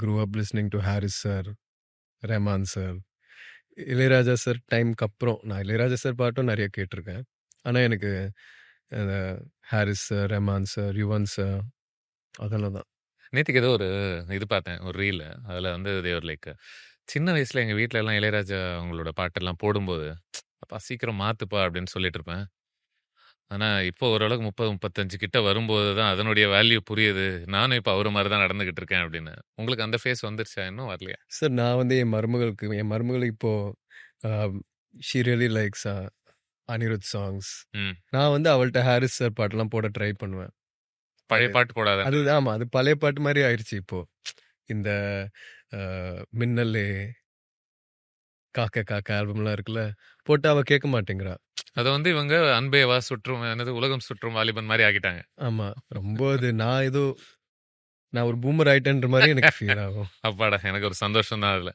grew up listening to Haris sir, Rahman sir. Ilaiyaraaja sir டைம்க்கு அப்புறம் நான் இளையராஜா சார் பாட்டும் நிறைய கேட்டிருக்கேன். ஆனா எனக்கு அந்த Harris sir, Rahman sir, Yuvan sir அதெல்லாம் தான். நேத்துக்கு ஏதோ ஒரு இது பார்த்தேன். ஒரு ரீல். அதுல வந்து தேவர் லைக் சின்ன வயசுல எங்க வீட்ல எல்லாம் இளையராஜா அவங்களோட பாட்டெல்லாம் போடும்போது, "அப்பா சீக்கிரம் மாத்துப்பா" அப்படின்னு சொல்லிட்டு இருப்பேன். ஆனா இப்போ ஓரளவுக்கு 30, 35 கிட்ட வரும்போது தான் அதனுடைய வேல்யூ புரியுது. நானும் இப்போ அவர மாரி தான் நடந்துகிட்டு இருக்கேன் அப்படின்னு. உங்களுக்கு அந்த ஃபேஸ் வந்துருச்சா? இன்னும் வரலையா? சார் நான் வந்து என் மருமகளுக்கு இப்போ she really likes Anirudh songs. ம். நான் வந்து அவள்ட்ட ஹாரிஸ் சார் பாட்டெல்லாம் போட ட்ரை பண்ணுவேன். பழைய பாட்டு போடாத. அது ஆமா. அது பழைய பாட்டு மாரி ஆயிருச்சு இப்போ. இந்த மின்னலே, காக்க காக்க ஆல்பம்லாம் இருக்குல்ல, போட்டா அவ கேட்க மாட்டேங்கிறா. அத வந்து இவங்க அன்பே வா சுற்றும் என்னது உலகம் சுற்றும் வாலிபன் மாரி ஆக்கிட்டாங்க. ஆமா. ரொம்ப அது நான் ஒரு பூமர் ஆயிட்டேன்ற மாரி எனக்கு ஃபீல் ஆகும். அப்பாடா! எனக்கு ஒரு சந்தோஷம் தான் அதுல.